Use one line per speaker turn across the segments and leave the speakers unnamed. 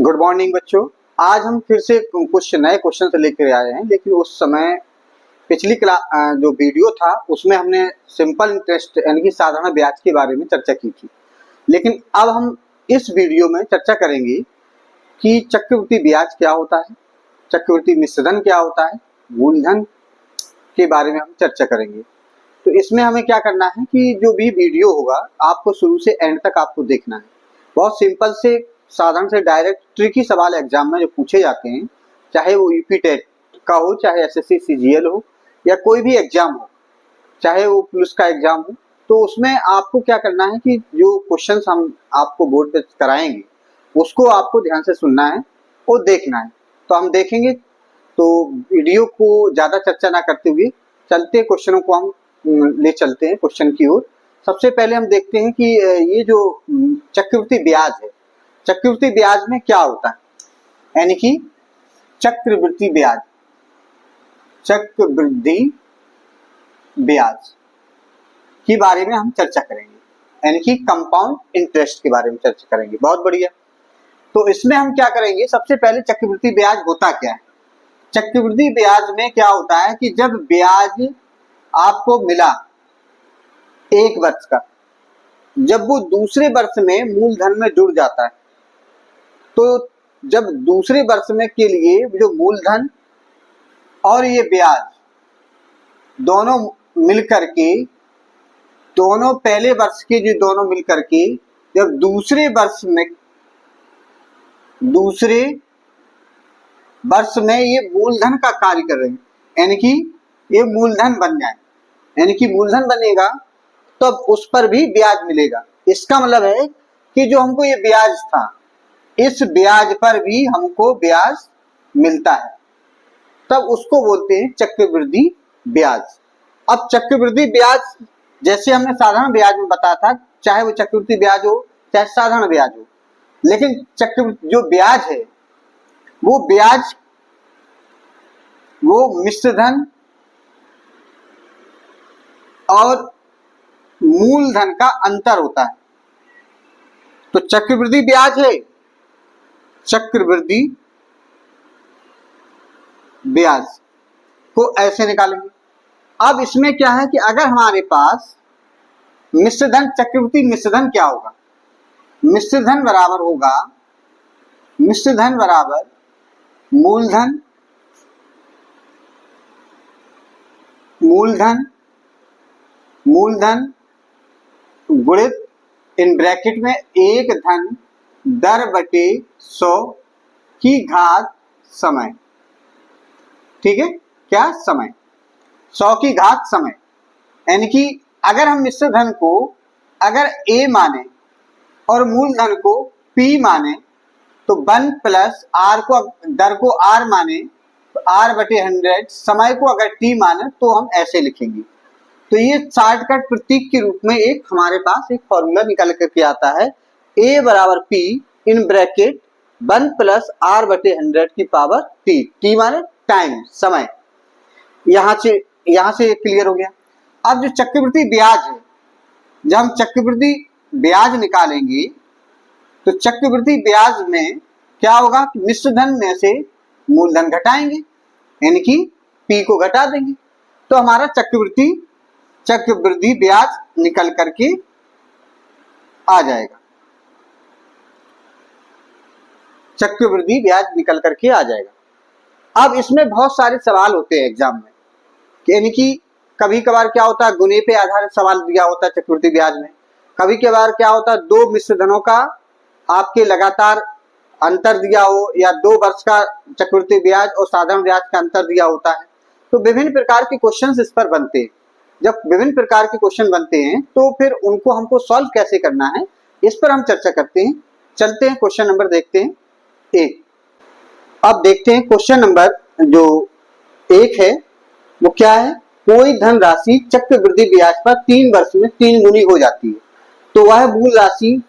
Good morning बच्चों। आज हम फिर से कुछ नए क्वेश्चन लेकर आए हैं, लेकिन उस समय पिछली क्लास जो वीडियो था उसमें हमने सिंपल इंटरेस्ट यानी कि साधारण ब्याज के बारे में चर्चा की थी। लेकिन अब हम इस वीडियो में चर्चा करेंगे कि चक्रवृद्धि ब्याज क्या होता है, चक्रवृद्धि मिश्रधन क्या होता है, मूलधन के बारे में हम चर्चा करेंगे। तो इसमें हमें क्या करना है कि जो भी वीडियो होगा आपको शुरू से एंड तक आपको देखना है। बहुत सिंपल से साधारण से डायरेक्ट ट्रिकी सवाल एग्जाम में जो पूछे जाते हैं, चाहे वो यूपी टेट का हो, चाहे एसएससी सीजीएल हो या कोई भी एग्जाम हो, चाहे वो पुलिस का एग्जाम हो, तो उसमें आपको क्या करना है कि जो क्वेश्चंस हम आपको बोर्ड पे कराएंगे उसको आपको ध्यान से सुनना है और देखना है। तो हम देखेंगे, तो वीडियो को ज्यादा चर्चा ना करते हुए चलते क्वेश्चनों को हम ले चलते हैं क्वेश्चन की ओर। सबसे पहले हम देखते हैं कि ये जो चक्रवृद्धि ब्याज है, चक्रवृद्धि ब्याज में क्या होता है, यानी कि चक्रवृद्धि ब्याज, चक्रवृद्धि ब्याज के बारे में हम चर्चा करेंगे, यानी कि कंपाउंड इंटरेस्ट के बारे में चर्चा करेंगे। बहुत बढ़िया। तो इसमें हम क्या करेंगे, सबसे पहले चक्रवृद्धि ब्याज होता क्या है। चक्रवृद्धि ब्याज में क्या होता है कि जब ब्याज आपको मिला एक वर्ष का, जब वो दूसरे वर्ष में मूलधन में जुड़ जाता है, तो जब दूसरे वर्ष में के लिए जो मूलधन और ये ब्याज दोनों मिलकर के, दोनों पहले वर्ष के जो दोनों मिलकर के जब दूसरे वर्ष में ये मूलधन का कार्य कर रहे हैं, यानी कि ये मूलधन बन जाए, यानी कि मूलधन बनेगा तब तो उस पर भी ब्याज मिलेगा। इसका मतलब है कि जो हमको ये ब्याज था, इस ब्याज पर भी हमको ब्याज मिलता है, तब उसको बोलते हैं चक्रवृद्धि ब्याज। अब चक्रवृद्धि ब्याज जैसे हमने साधारण ब्याज में बताया था, चाहे वो चक्रवृद्धि ब्याज हो चाहे साधारण ब्याज हो, लेकिन चक्रवृद्धि जो ब्याज है वो ब्याज वो मिश्रधन और मूलधन का अंतर होता है। तो चक्रवृद्धि ब्याज है, चक्रवृद्धि ब्याज को ऐसे निकालेंगे। अब इसमें क्या है कि अगर हमारे पास मिश्रधन, चक्रवृद्धि मिश्रधन क्या होगा, मिश्रधन बराबर होगा, मिश्रधन बराबर मूलधन, मूलधन मूलधन गुणित इन ब्रैकेट में एक धन दर बटे 100 की घात समय। ठीक है, क्या समय, 100 की घात समय। यानी कि अगर हम मिश्रधन को अगर a माने और मूलधन को p माने, तो 1 प्लस r को, दर को r माने तो r बटे 100, समय को अगर t माने तो हम ऐसे लिखेंगे। तो ये शॉर्टकट प्रतीक के रूप में एक हमारे पास एक फॉर्मूला निकल करके आता है, a बराबर p in bracket 1 plus r बटे 100 की पावर t, t माने टाइम, समय। यहां से क्लियर हो गया। अब जो चक्रवृद्धि ब्याज है, जब हम चक्रवृद्धि ब्याज निकालेंगे तो चक्रवृद्धि ब्याज में क्या होगा कि मिश्रधन में से मूलधन घटाएंगे, यानी कि p को घटा देंगे, तो हमारा चक्रवृद्धि ब्याज निकल करके आ जाएगा, चक्रवृद्धि ब्याज निकल करके आ जाएगा। अब इसमें बहुत सारे सवाल होते हैं एग्जाम में, यानी कि कभी कभार क्या होता है गुणे पे आधारित सवाल दिया होता है चक्रवृद्धि ब्याज में, कभी कभार क्या होता है दो मिश्रधनों का आपके लगातार अंतर दिया हो, या 2 वर्ष का चक्रवृद्धि ब्याज और साधारण ब्याज का अंतर दिया होता है। तो विभिन्न प्रकार के क्वेश्चंस इस पर बनते हैं। जब विभिन्न प्रकार के क्वेश्चन बनते हैं तो फिर उनको हमको सॉल्व कैसे करना है, इस पर हम चर्चा करते हैं। चलते हैं क्वेश्चन नंबर देखते हैं 1। अब देखते हैं क्वेश्चन नंबर जो 1 है वो क्या है, कोई धनराशि चक्रवृद्धि ब्याज पर 3 वर्ष में 3 गुनी हो जाती है, तो वह मूल राशि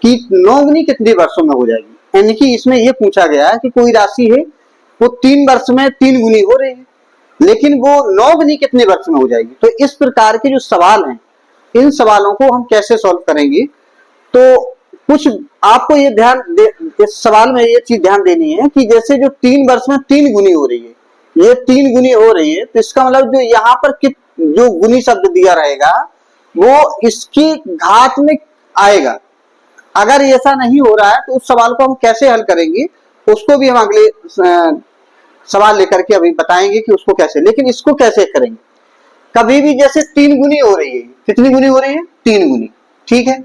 की 9 गुनी कितने वर्षों में हो जाएगी। यानी कि इसमें यह पूछा गया है कि कोई राशि है वो 3 वर्ष में 3 गुनी हो रही है, लेकिन वो 9 गुनी कितने वर्ष में हो जाएगी। तो इस प्रकार के जो सवाल हैं, इन सवालों को हम कैसे सॉल्व करेंगे, तो कुछ आपको ये ध्यान इस सवाल में ये चीज ध्यान देनी है कि जैसे जो 3 वर्ष में 3 गुनी हो रही है, ये 3 गुनी हो रही है, तो इसका मतलब जो यहाँ पर जो गुनी शब्द दिया रहेगा वो इसकी घात में आएगा। अगर ऐसा नहीं हो रहा है तो उस सवाल को हम कैसे हल करेंगे, उसको भी हम अगले सवाल लेकर के अभी बताएंगे कि उसको कैसे, लेकिन इसको कैसे करेंगे। कभी भी जैसे 3 गुनी हो रही है, कितनी गुनी हो रही है? 3 गुनी, ठीक है।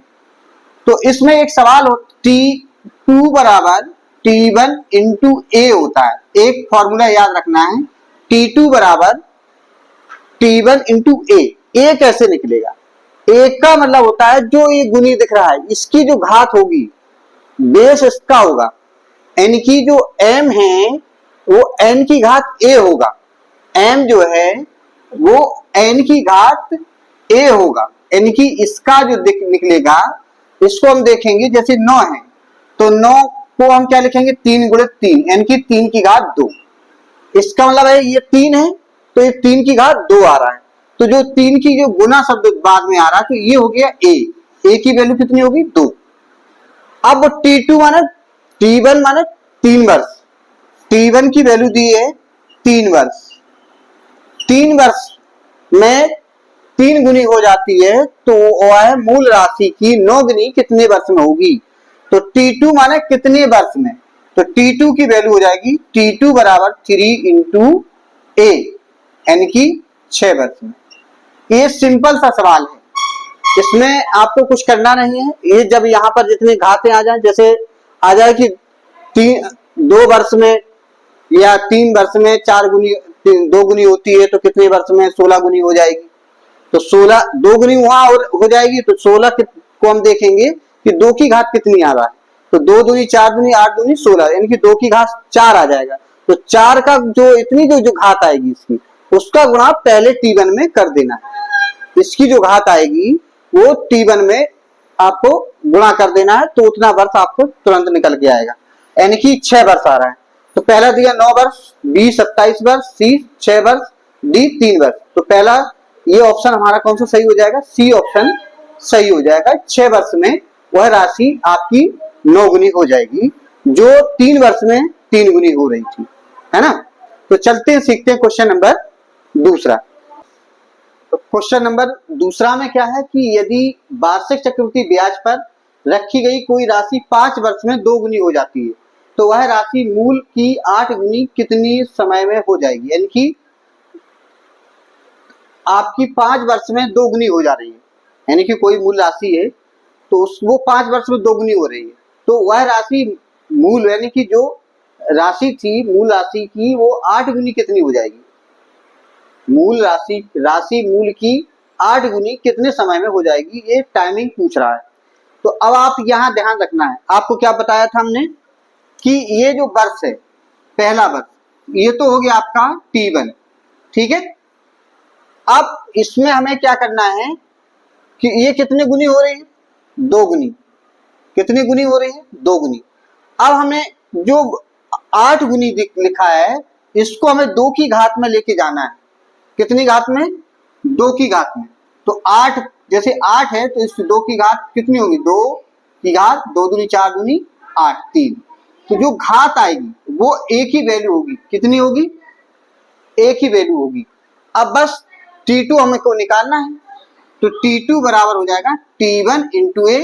तो इसमें एक सवाल हो, T2 बराबर T1 इंटू ए होता है। एक फॉर्मूला याद रखना है, T2 बराबर T1 इंटू ए कैसे निकलेगा? ए का मतलब होता है जो ये गुनी दिख रहा है इसकी जो घात होगी बेस इसका होगा, n की जो m है वो n की घात a होगा, m जो है वो n की घात a होगा, n की इसका जो निकलेगा इसको हम देखेंगे। जैसे 9 है तो 9 को हम क्या लिखेंगे? 3 गुणित 3, n की 3 की घात 2। इसका मतलब है ये 3 है तो ये 3 की घात 2 आ रहा है, तो जो 3 की जो गुना शब्द बाद में आ रहा है तो ये हो गया a की वैल्यू कितनी होगी? 2। अब T2 माने T1 माने 3 वर्ष, T1 की वैल्यू दी है 3 वर्ष, 3 वर्ष में 3 गुनी हो जाती है तो वह है मूल राशि की 9 गुनी कितने वर्ष में होगी? तो T2 माने कितने वर्ष में, तो T2 की वैल्यू हो जाएगी T2 बराबर 3 इंटू ए, यानी कि 6 वर्ष में। ये सिंपल सा सवाल है, इसमें आपको कुछ करना नहीं है। ये जब यहाँ पर जितनी घातें आ जाए, जैसे आ जाए कि 2 वर्ष में या 3 वर्ष में 4 गुनी 2 गुनी होती है तो कितने वर्ष में 16 गुनी हो जाएगी, तो 16 2 गुनी वहां हो जाएगी, तो 16 को हम देखेंगे कि 2 की घात कितनी आ रहा है, तो 2 दूनी 4 दूनी 8 दूनी 16, यानी कि 2 की घात 4 आ जाएगा। तो 4 का जो इतनी जो घात आएगी इसकी उसका गुणा पहले T1 में कर देना है, इसकी जो घात आएगी वो T1 में आपको गुणा कर देना है, तो उतना वर्ष आपको तुरंत निकल के आएगा, यानी कि 6 वर्ष आ रहा है। तो पहला दिया 9 वर्ष, B 27 वर्ष, C 6 वर्ष, D 3 वर्ष। तो पहला ये ऑप्शन हमारा कौन सा सही हो जाएगा? C ऑप्शन सही हो जाएगा। 6 वर्ष में वह राशि आपकी 9 गुनी हो जाएगी जो 3 वर्ष में 3 गुनी हो रही थी, है ना। तो चलते हैं, सीखते हैं क्वेश्चन नंबर दूसरा। तो क्वेश्चन नंबर दूसरा में क्या है कि यदि वार्षिक चक्रवृद्धि ब्याज पर रखी गई कोई राशि 5 वर्ष में 2 गुनी हो जाती है तो वह राशि मूल की 8 गुनी कितनी समय में हो जाएगी? यानी कि आपकी 5 वर्ष में 2 गुनी हो जा रही है, यानी कि कोई मूल राशि है तो वो 5 वर्ष में 2 गुनी हो रही है, तो वह राशि मूल यानी कि जो राशि थी मूल राशि की वो 8 गुनी कितनी हो जाएगी? मूल राशि मूल की 8 गुनी कितने समय में हो जाएगी, ये टाइमिंग पूछ रहा है। तो अब आप यहाँ ध्यान रखना है, आपको क्या बताया था हमने कि ये जो वर्ष है पहला वर्ष ये तो हो गया आपका T1, ठीक है। अब इसमें हमें क्या करना है कि ये कितने गुनी हो रही है? 2 गुनी। कितनी गुनी हो रही है? 2 गुनी। अब हमें जो 8 गुनी लिखा है इसको हमें 2 की घात में लेके जाना है। कितनी घात में? 2 की घात में। तो 8 जैसे 8 है तो इस 2 की घात कितनी होगी? 2 की घात 2 दूनी 4 दूनी 8 3। तो जो घात आएगी वो एक ही वैल्यू होगी। कितनी होगी? एक ही वैल्यू होगी। अब बस T2 हमें को निकालना है, तो T2 बराबर हो जाएगा T1 इंटू ए,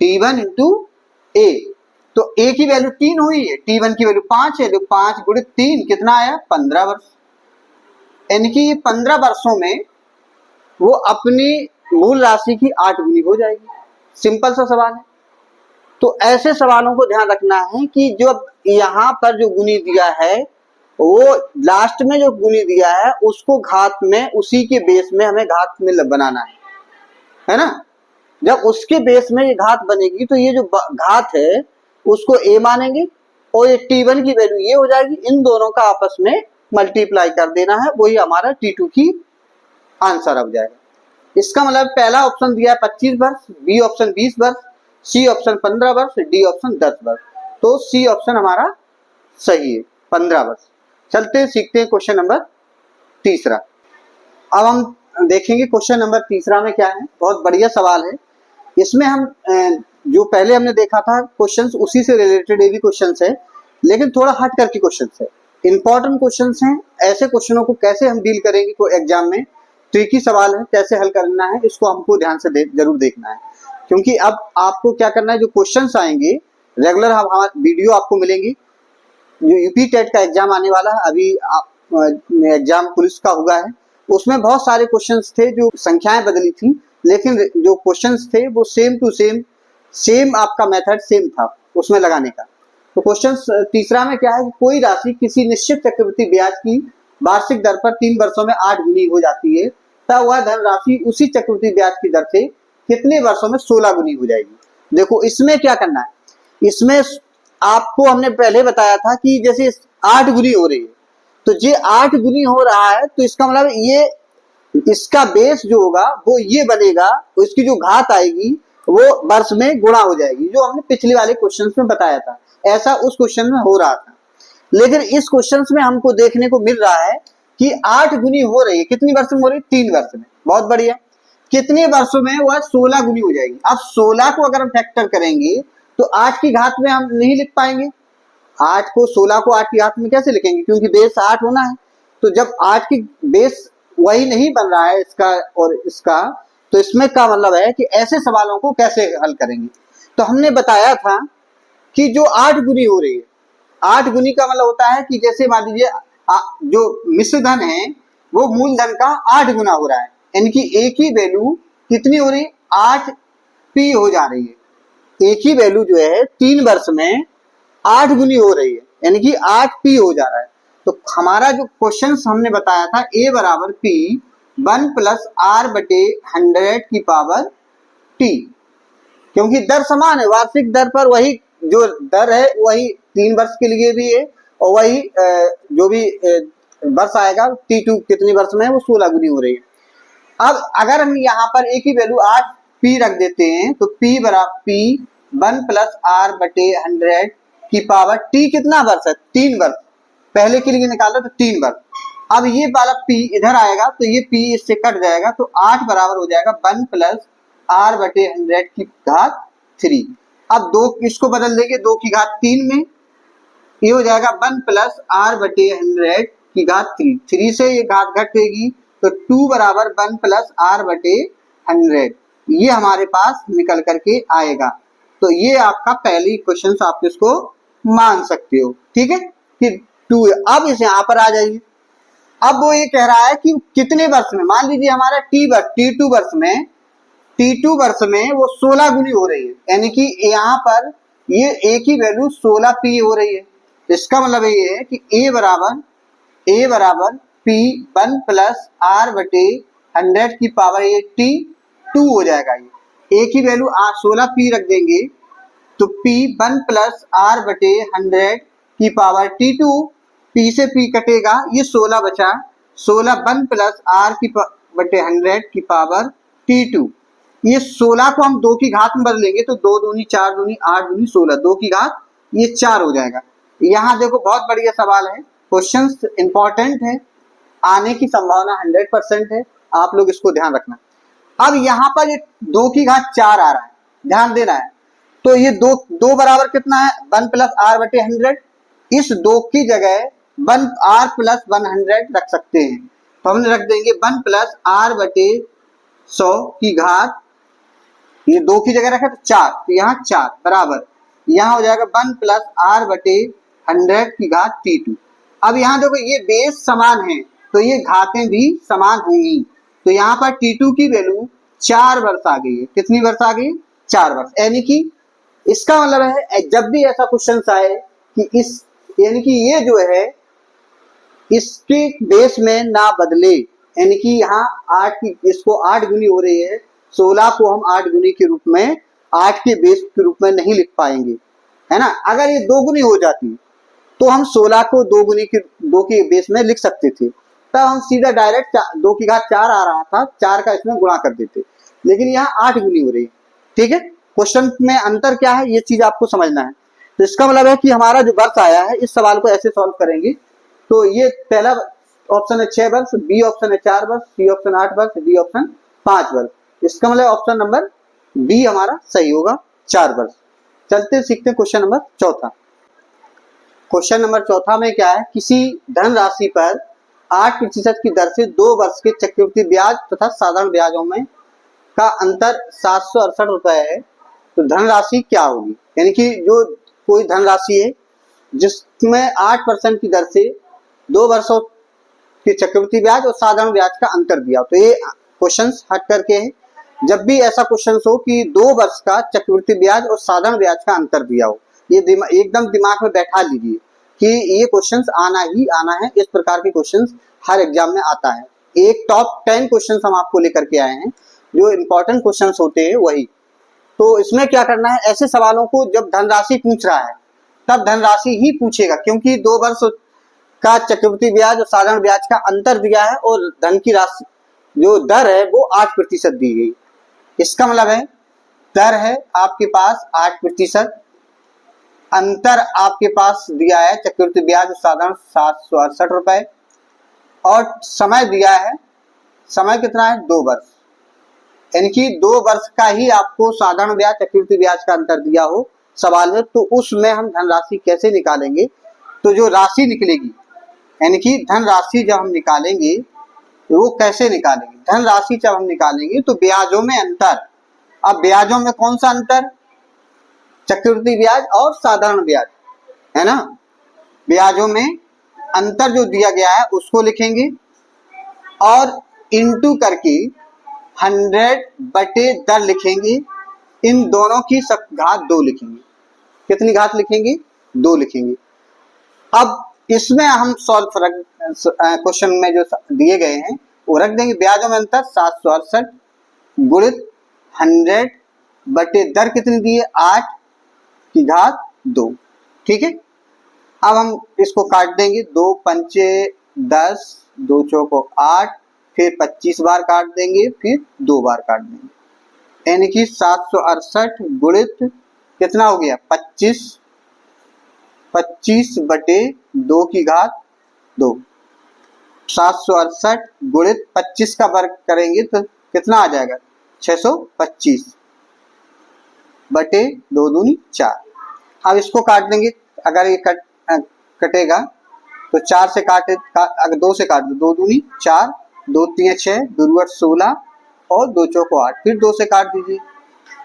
T1 इंटू ए। तो ए की वैल्यू 3 हुई है, T1 की वैल्यू 5 है, तो 5 गुणित 3 कितना आया? 15 वर्ष। यानी कि 15 वर्षों में वो अपनी मूल राशि की 8 गुनी हो जाएगी। सिंपल सा सवाल है। तो ऐसे सवालों को ध्यान रखना है कि जो यहाँ पर जो गुनी दिया है वो लास्ट में जो गुनी दिया है उसको घात में उसी के बेस में हमें घात में बनाना है ना। जब उसके बेस में ये घात बनेगी तो ये जो घात है उसको a मानेंगे और ये T1 की वैल्यू ये हो जाएगी। इन दोनों का आपस में मल्टीप्लाई कर देना है, वही हमारा T2 की आंसर अब जाएगा। इसका मतलब पहला ऑप्शन दिया है 25 वर्ष, बी ऑप्शन 20 वर्ष, सी ऑप्शन 15 वर्ष, डी ऑप्शन 10 वर्ष। तो सी ऑप्शन हमारा सही है, 15 वर्ष। चलते सीखते हैं क्वेश्चन नंबर तीसरा। अब हम देखेंगे क्वेश्चन नंबर तीसरा में क्या है। बहुत बढ़िया सवाल है। इसमें हम जो पहले हमने देखा था क्वेश्चंस उसी से रिलेटेड ये भी क्वेश्चंस है, लेकिन थोड़ा हट करके क्वेश्चंस है, इंपॉर्टेंट क्वेश्चंस हैं। ऐसे क्वेश्चनों को कैसे हम डील करेंगे, कोई एग्जाम में ट्रिकी सवाल है, कैसे हल करना है, इसको हमको ध्यान से जरूर देखना है। क्योंकि अब आपको क्या करना है, जो क्वेश्चंस आएंगे रेगुलर हमारे वीडियो आपको मिलेंगी। जो यूपी टेट का एग्जाम आने वाला है, अभी एग्जाम पुलिस का हुआ है, उसमें बहुत सारे क्वेश्चंस थे जो संख्याएं बदली थी, लेकिन जो क्वेश्चंस थे वो सेम टू सेम आपका मेथड सेम था उसमें लगाने का। तो क्वेश्चन तीसरा में क्या है कि कोई राशि किसी निश्चित चक्रवृद्धि ब्याज की वार्षिक दर पर 3 वर्षों में 8 गुनी हो जाती है, तब वह धनराशि उसी चक्रवृद्धि ब्याज की दर से कितने वर्षों में 16 गुनी हो जाएगी। देखो इसमें क्या करना है, इसमें आपको हमने पहले बताया था कि जैसे 8 गुनी हो रही है, तो ये 8 गुनी हो रहा है, तो इसका मतलब ये इसका बेस जो होगा वो ये बनेगा, इसकी जो घात आएगी वो वर्ष में गुणा हो जाएगी, जो हमने पिछले वाले क्वेश्चंस में बताया था। ऐसा उस क्वेश्चन में हो रहा था, लेकिन इस क्वेश्चन में हमको देखने को मिल रहा है कि 8 गुनी हो रही है, कितनी वर्ष में हो रही है, 3 वर्ष में। बहुत बढ़िया, कितने वर्षों में वह 16 गुनी हो जाएगी। अब 16 को अगर हम फैक्टर करेंगे तो 8 की घात में हम नहीं लिख पाएंगे, 16 को 8 की घात में कैसे लिखेंगे, क्योंकि बेस 8 होना है। तो जब 8 की बेस वही नहीं बन रहा है इसका और इसका, तो इसमें क्या मतलब है कि ऐसे सवालों को कैसे हल करेंगे। तो हमने बताया था कि जो 8 गुनी हो रही है, 8 गुनी का मतलब होता है कि जैसे मान लीजिए जो मिश्र धन है वो मूलधन का 8 गुना हो रहा है, यानी कि एक ही वैल्यू कितनी हो रही है, 8 पी हो जा रही है। एक ही वैल्यू जो है 3 वर्ष में 8 गुनी हो रही है, यानी कि 8 पी हो जा रहा है। तो हमारा जो क्वेश्चन हमने बताया था ए बराबर पी 1 प्लस आर बटे 100 की पावर टी, क्योंकि दर समान है, वार्षिक दर पर वही जो दर है वही 3 वर्ष के लिए भी है, और वही जो भी वर्ष आएगा T2 कितनी वर्ष में है वो 16 गुनी हो रही है। अब अगर हम यहाँ पर एक ही वैल्यू 8 पी रख देते हैं, तो पी बराबर पी 1 प्लस आर बटे 100 की पावर टी कितना वर्ष है, 3 वर्ष, पहले के लिए निकाला तो 3 वर्ष। अब ये वाला p इधर आएगा तो ये p इससे कट जाएगा, तो 8 बराबर हो जाएगा 1 प्लस आर बटे 100 की घात 3। अब 2 इसको बदल देंगे 2 की घात 3 में, ये हो जाएगा 1 प्लस आर बटे 100 की घात 3 से ये घात घटेगी, तो 2 बराबर 1 प्लस आर बटे 100, ये हमारे पास निकल करके आएगा। तो ये आपका पहली क्वेश्चन आप इसको मान सकते हो, ठीक है कि 2। अब इसे यहाँ पर आ जाइए, अब वो ये कह रहा है कि कितने वर्ष में, मान लीजिए हमारा T2 वर्ष में वो 16 गुनी हो रही है, यानी कि यहाँ पर ये एक ही वैल्यू 16 पी हो रही है। इसका मतलब ये है कि ए बराबर पी 1 प्लस आर बटे 100 की पावर ये T2 हो जाएगा। ये एक ही वैल्यू 16 पी रख देंगे तो पी 1 प्लस आर बटे 100 की पावर T2, पी से पी कटेगा, ये 16 बचा, 16 1 प्लस आर की बटे 100 की पावर T2। ये 16 को हम 2 की घात में बदलेंगे तो 2 दूनी 4 दूनी 8 दूनी 16, 2 की घात ये 4 हो जाएगा। यहाँ देखो बहुत बढ़िया सवाल है, क्वेश्चंस इंपॉर्टेंट है, आने की संभावना 100% है, आप लोग इसको ध्यान रखना। अब यहाँ पर ये 2 की घात 4 आ रहा है, ध्यान देना है। तो ये 2 बराबर कितना है, 1 प्लस आर बटे 100, इस 2 की जगह 1 आर प्लस 100 रख सकते हैं, तो हमने रख देंगे 1 प्लस आर बटे 100 की घात, ये 2 की जगह रखा तो 4, तो यहाँ 4 बराबर, यहाँ हो जाएगा 1 प्लस आर बटे 100 की घात T2। अब यहाँ देखो ये बेस समान है तो ये घातें भी समान होंगी, तो यहाँ पर T2 की वैल्यू 4 वर्ष आ गई है। कितनी वर्ष आ गई, 4 वर्ष। यानी कि इसका मतलब है जब भी ऐसा क्वेश्चन आए कि इस यानी कि ये जो है इसके बेस में ना बदले, यानी कि यहाँ 8 की इसको 8 गुनी हो रही है, 16 को हम 8 गुनी के रूप में 8 के बेस के रूप में नहीं लिख पाएंगे, है ना। अगर ये 2 गुनी हो जाती तो हम 16 को 2 के बेस में लिख सकते थे, तब हम सीधा डायरेक्ट 2 की घात 4 आ रहा था, 4 का इसमें गुणा कर देते, लेकिन यहाँ 8 गुनी हो रही है, ठीक है। क्वेश्चन में अंतर क्या है ये चीज आपको समझना है। तो इसका मतलब है कि हमारा जो वर्ष आया है इस सवाल को ऐसे सॉल्व करेंगे, तो ये पहला ऑप्शन है 6 वर्ष, बी ऑप्शन है 4 वर्ष, सी ऑप्शन 8 वर्ष, डी ऑप्शन 5 वर्ष। इसका मतलब ऑप्शन नंबर बी हमारा सही होगा। 4 वर्ष। चलते सीखते क्वेश्चन नंबर चौथा। क्वेश्चन नंबर चौथा में क्या है, किसी धनराशि पर 8% की दर से 2 वर्ष के चक्रवृद्धि ब्याज तथा साधारण ब्याजों में का अंतर 768 रुपए है, तो धनराशि क्या होगी। यानी कि जो कोई धनराशि है जिसमें 8% की दर से 2 वर्षों के चक्रवृद्धि ब्याज और साधारण ब्याज का अंतर दिया हो, तो ये क्वेश्चन हट करके है। जब भी ऐसा क्वेश्चन हो कि 2 वर्ष का चक्रवृद्धि ब्याज और साधारण ब्याज का अंतर दिया हो, ये एकदम दिमाग में बैठा लीजिए कि ये क्वेश्चंस आना ही आना है। इस प्रकार के क्वेश्चंस हर एग्जाम में आता है। एक टॉप 10 क्वेश्चंस हम आपको लेकर के आए हैं, जो इंपॉर्टेंट क्वेश्चंस होते हैं वही। तो इसमें क्या करना है, ऐसे सवालों को जब धनराशि पूछ रहा है तब धनराशि ही पूछेगा, क्योंकि 2 वर्ष का चक्रवृद्धि ब्याज और साधारण ब्याज का अंतर दिया है और धन की राशि जो दर है वो 8% दी गई। इसका मतलब है दर है आपके पास 8%, अंतर आपके पास दिया है चक्रवृद्धि ब्याज और साधारण 768 रुपए, और समय दिया है, समय कितना है 2 वर्ष, यानी कि 2 वर्ष का ही आपको साधारण ब्याज चक्रवृद्धि ब्याज का अंतर दिया हो सवाल में, तो उसमें हम धनराशि कैसे निकालेंगे। तो जो राशि निकलेगी, यानी कि धनराशि जब हम निकालेंगे तो वो कैसे निकालेंगे, धनराशि जब हम निकालेंगे तो ब्याजों में अंतर। अब ब्याजों में कौन सा अंतर, चक्रवृद्धि ब्याज और साधारण ब्याज है ना। ब्याजों में अंतर जो दिया गया है उसको लिखेंगे और इनटू करके 100 बटे दर लिखेंगे। इन दोनों की घात 2 लिखेंगे। कितनी घात लिखेंगे, 2 लिखेंगे। अब इसमें हम सॉल्व क्वेश्चन में जो दिए गए हैं वो रख देंगे। ब्याजों में अंतर 768 गुणित 100 बटे दर कितनी दी है 8 की घात 2। ठीक है, अब हम इसको काट देंगे। 2 पंचे 10, 2 चौको 8, फिर 25 बार काट देंगे, फिर 2 बार काट देंगे, यानी कि 768 गुणित कितना हो गया 25 बटे 2 की घात 2। 768 गुणित 25 का वर्ग करेंगे तो कितना आ जाएगा 625 बटे 2 दूनी 4। अब इसको काट देंगे, अगर ये कटेगा तो 4 से अगर 2 से काट दो 2 दूनी 4, 2 3 6, 2 8 16 और 2 चौको 8, फिर 2 से काट दीजिए,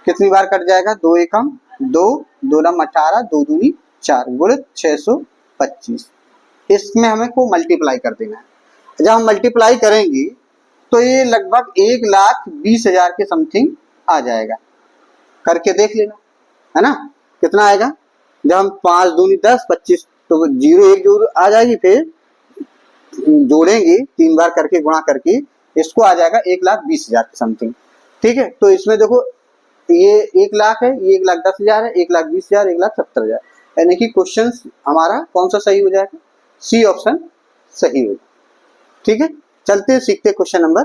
कितनी बार कट जाएगा 2 एकम 2, 2 नम 18, 2 दूनी 4 गुणित 625। इसमें हमें को मल्टीप्लाई कर देना है। जब हम मल्टीप्लाई करेंगे तो ये लगभग 1,20,000 के समथिंग आ जाएगा। करके देख लेना है ना, कितना आएगा। जब हम 5 दूनी 10, 25 तो 0 1 जोड़ आ जाएगी, फिर जोड़ेंगे 3 बार करके गुणा करके, इसको आ जाएगा 1,20,000 के समथिंग। ठीक है, तो इसमें देखो ये 1 लाख है, ये 1,10,000 है, 1,20,000, 1,70,000, यानी कि क्वेश्चन हमारा कौन सा सही हो जाएगा, सी ऑप्शन सही होगा। ठीक है, चलते सीखते क्वेश्चन नंबर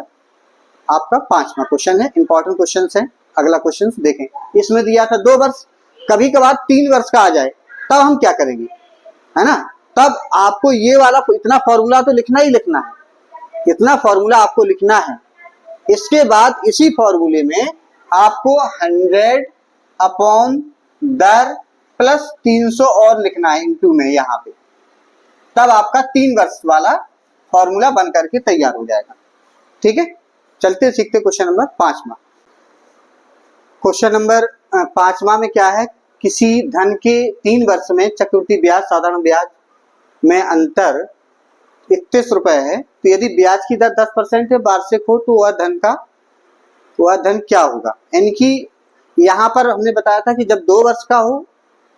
आपका 5वां क्वेश्चन है। इंपॉर्टेंट क्वेश्चन है। अगला क्वेश्चन देखें, इसमें दिया था 2 वर्ष, कभी कभार 3 वर्ष का आ जाए तब हम क्या करेंगे, है ना। तब आपको ये वाला इतना फॉर्मूला तो लिखना ही लिखना है, इतना फॉर्मूला आपको लिखना है। इसके बाद इसी फॉर्मूले में आपको 100 अपॉन दर प्लस 300 और लिखना है इनटू में यहाँ पे, तब आपका 3 वर्ष वाला फॉर्मूला बन करके तैयार हो जाएगा। ठीक है, चलते सीखते क्वेश्चन नंबर 5वां। क्वेश्चन नंबर 5वां में क्या है, किसी धन के 3 वर्ष में चक्रवृद्धि ब्याज साधारण ब्याज में अंतर 31 रुपए है, तो यदि ब्याज की दर 10% है वार्षिक हो तो वह धन क्या होगा। यानी कि यहाँ पर हमने बताया था कि जब 2 वर्ष का हो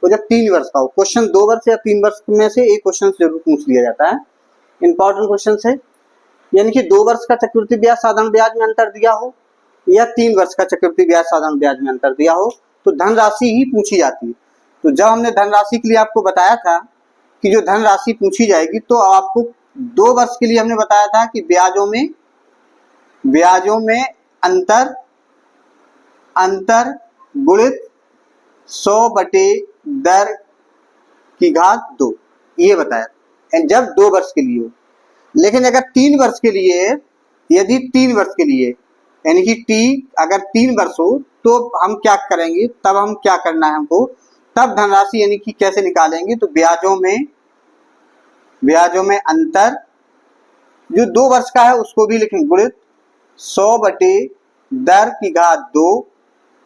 और जब 3 वर्ष का हो, क्वेश्चन 2 वर्ष या 3 वर्ष में से एक क्वेश्चन जरूर पूछ लिया जाता है। इंपॉर्टेंट क्वेश्चन है, यानी कि 2 वर्ष का चक्रवृद्धि ब्याज साधारण ब्याज में अंतर दिया हो या 3 वर्ष का चक्रवृद्धि ब्याज साधारण ब्याज में अंतर दिया हो, तो धनराशि ही पूछी जाती है। तो जब हमने धनराशि के लिए आपको बताया था कि जो धनराशि पूछी जाएगी, तो आपको 2 वर्ष के लिए हमने बताया था कि ब्याजों में अंतर गुणित 100 बटे दर की घात 2, ये बताया जब 2 वर्ष के लिए हो। लेकिन अगर 3 वर्ष के लिए, यदि 3 वर्ष के लिए यानी कि टी अगर 3 वर्ष हो तो हम क्या करेंगे, तब हम क्या करना है हमको, तब धनराशि यानी कि कैसे निकालेंगे, तो ब्याजों में अंतर जो 2 वर्ष का है उसको भी लिखेंगे गुणित 100 बटे दर की घात 2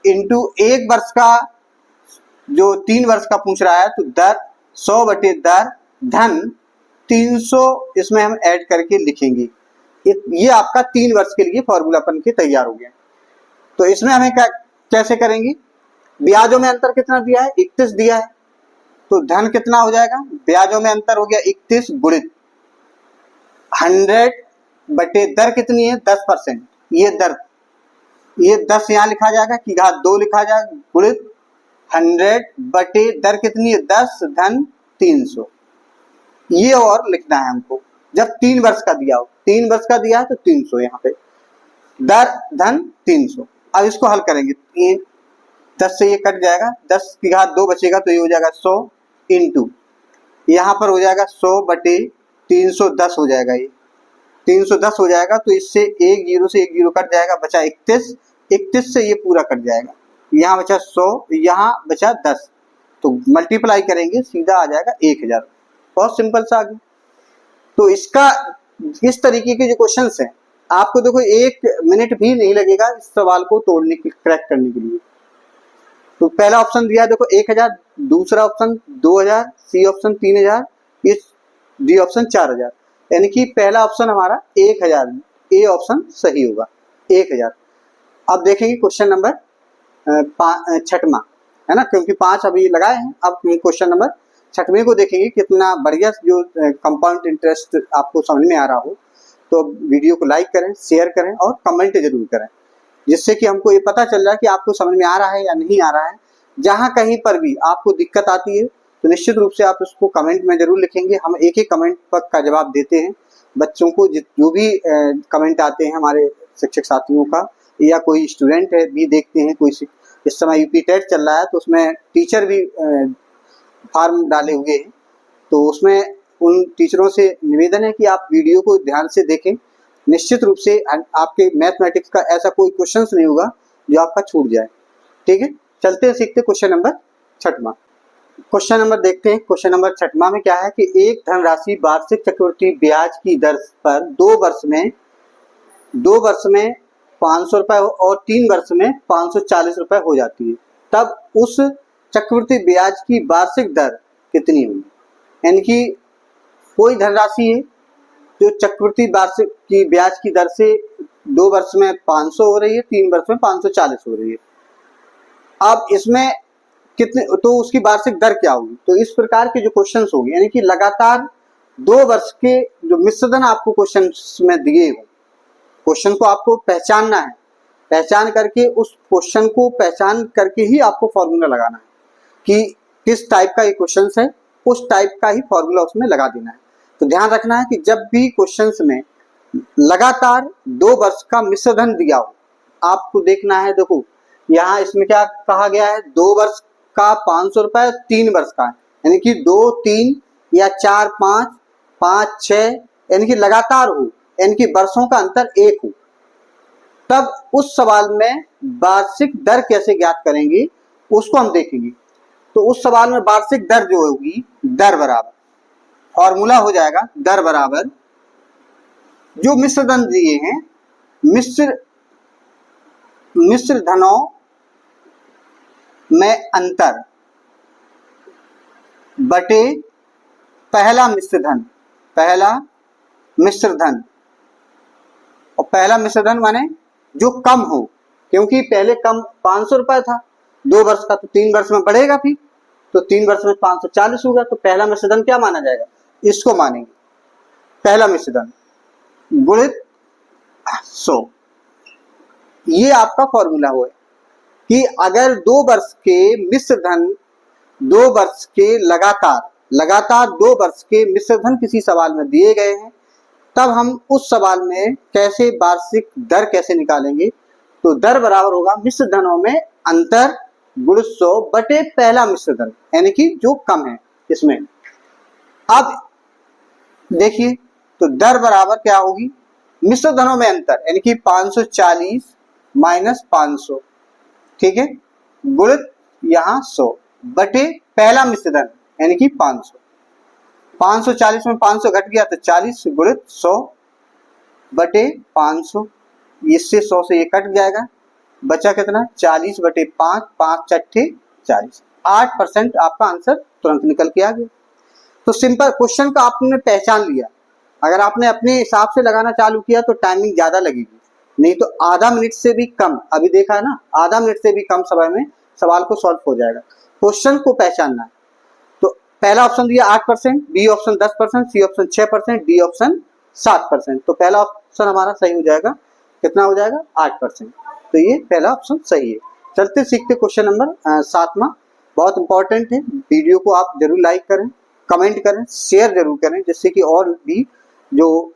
इंटू 1 वर्ष का, जो 3 वर्ष का पूछ रहा है तो दर 100 बटे दर धन 300 इसमें हम ऐड करके लिखेंगे। ये आपका 3 वर्ष के लिए फॉर्मूला बन के तैयार हो गया। तो इसमें हमें कैसे करेंगे, ब्याजों में अंतर कितना दिया है, 31 दिया है, तो धन कितना हो जाएगा, ब्याजों में अंतर हो गया 31 गुणित 100 बटे दर कितनी है 10%, ये दर, ये 10 यहाँ लिखा जाएगा कि घात 2 लिखा जाएगा गुणित 100 बटे दर कितनी है 10 धन 300, ये और लिखना है हमको जब 3 वर्ष का दिया हो, 3 वर्ष का दिया है तो 300 यहाँ पे दर धन 300। अब इसको हल करेंगे, 10 से ये कट जाएगा, 10 की घात 2 बचेगा तो ये हो जाएगा 100 इंटू यहाँ पर हो जाएगा 100 बटे 310 हो जाएगा, ये 310 हो जाएगा, तो इससे एक जीरो से एक जीरो कट जाएगा, बचा 31, 31 से ये पूरा कट जाएगा, यहाँ बचा 100, यहाँ बचा 10, तो मल्टीप्लाई करेंगे सीधा आ जाएगा 1000। बहुत सिंपल सा आगे। तो इसका इस तरीके के जो क्वेश्चंस हैं आपको देखो 1 मिनट भी नहीं लगेगा इस सवाल को तोड़ने के, क्रैक करने के लिए। तो पहला ऑप्शन दिया देखो 1000, दूसरा ऑप्शन 2000, सी ऑप्शन 3000, इस डी ऑप्शन 4000, यानी कि पहला ऑप्शन हमारा 1000, ए ऑप्शन सही होगा 1000। अब देखेंगे क्वेश्चन नंबर 6वां, है ना, क्योंकि 5 अभी लगाए हैं, अब क्वेश्चन नंबर 6वें को देखेंगे। कितना बढ़िया जो कंपाउंड इंटरेस्ट आपको समझ में आ रहा हो तो वीडियो को लाइक करें, शेयर करें और कमेंट जरूर करें, जिससे कि हमको ये पता चल रहा है कि आपको समझ में आ रहा है या नहीं आ रहा है। जहाँ कहीं पर भी आपको दिक्कत आती है तो निश्चित रूप से आप उसको कमेंट में जरूर लिखेंगे, हम एक एक कमेंट का जवाब देते हैं। बच्चों को जो भी कमेंट आते हैं हमारे शिक्षक साथियों का, या कोई स्टूडेंट है भी देखते हैं, कोई इस समय यूपी टेट चल रहा है तो उसमें टीचर भी फॉर्म डाले हुए हैं, तो उसमें उन टीचरों से निवेदन है कि आप वीडियो को ध्यान से देखें। निश्चित रूप से आपके मैथमेटिक्स का ऐसा कोई क्वेश्चंस नहीं होगा जो आपका छूट जाए। ठीक है, चलते हैं सीखते क्वेश्चन नंबर 6वां। क्वेश्चन नंबर देखते हैं। क्वेश्चन नंबर 6वां में क्या है कि एक धनराशि वार्षिक चक्रवृद्धि ब्याज की दर पर 2 वर्ष में 500 रुपए और 3 वर्ष में 540 रुपए हो जाती है, तब उस चक्रवृद्धि ब्याज की वार्षिक दर कितनी होगी। यानी कि कोई धनराशि है जो चक्रवृद्धि वार्षिक की ब्याज की दर से 2 वर्ष में 500 हो रही है, 3 वर्ष में 540 हो रही है। अब इसमें कितने, तो उसकी वार्षिक दर क्या होगी। तो इस प्रकार के जो क्वेश्चंस होंगे, यानी कि लगातार 2 वर्ष के जो मिश्रधन आपको क्वेश्चन में दिए हो, क्वेश्चन को आपको पहचानना है, पहचान करके उस क्वेश्चन को पहचान करके ही आपको फॉर्मूला लगाना है कि किस टाइप का ये क्वेश्चन है, उस टाइप का ही फॉर्मूला उसमें लगा देना है। तो ध्यान रखना है कि जब भी क्वेश्चंस में लगातार 2 वर्ष का मिश्रधन दिया हो, आपको देखना है, देखो यहाँ इसमें क्या कहा गया है, 2 वर्ष का 500 रुपए, 3 वर्ष का, यानी कि 2 3 या 4 5 5 6, यानी कि लगातार हो, यानी कि वर्षों का अंतर 1 हो, तब उस सवाल में वार्षिक दर कैसे ज्ञात करेंगे उसको हम देखेंगे। तो उस सवाल में वार्षिक दर जो होगी, दर बराबर फॉर्मूला हो जाएगा, दर बराबर जो मिश्रधन दिए हैं, मिश्र धनों में अंतर बटे पहला मिश्रधन, और पहला मिश्रधन माने जो कम हो, क्योंकि पहले कम 500 रुपए था 2 वर्ष का, तो 3 वर्ष में बढ़ेगा, फिर तो 3 वर्ष में 540 होगा, तो पहला मिश्रधन क्या माना जाएगा, इसको मानेंगे पहला मिश्रधन गुणित 100। ये आपका फॉर्मूला हुआ कि अगर 2 वर्ष के मिश्रधन, 2 वर्ष के लगातार 2 वर्ष के मिश्रधन किसी सवाल में दिए गए हैं, तब हम उस सवाल में कैसे वार्षिक दर कैसे निकालेंगे। तो दर बराबर होगा मिश्रधनों में अंतर गुणित 100 बटे पहला मिश्रधन, यानी कि जो कम है इसमें। अब देखिए, तो दर बराबर क्या होगी, मिश्रधनों में अंतर, यानी कि 540 -500, ठीक है, गुणित यहाँ 100 बटे पहला मिश्रधन यानी कि 500। 540 में 500 घट गया तो 40 गुणित 100 बटे 500, इससे 100 से ये कट जाएगा, बचा कितना 40 बटे 5, 5 चट्ठे 40, 8% आपका आंसर तुरंत निकल के आ गया। तो सिंपल क्वेश्चन का आपने पहचान लिया। अगर आपने अपने हिसाब से लगाना चालू किया तो टाइमिंग ज्यादा लगेगी, नहीं तो आधा मिनट से भी कम, अभी देखा है ना, आधा मिनट से भी कम समय में सवाल को सॉल्व हो जाएगा। क्वेश्चन को पहचानना है। तो पहला ऑप्शन दिया 8%, B option 10%, C option 6%, D option 7%। तो पहला ऑप्शन हमारा सही हो जाएगा, कितना हो जाएगा 8%। तो ये पहला ऑप्शन सही है। चलते सीखते क्वेश्चन नंबर 7वां, बहुत इंपॉर्टेंट है। वीडियो को आप जरूर लाइक करें, कमेंट करें, शेयर जरूर करें, जिससे कि और भी जो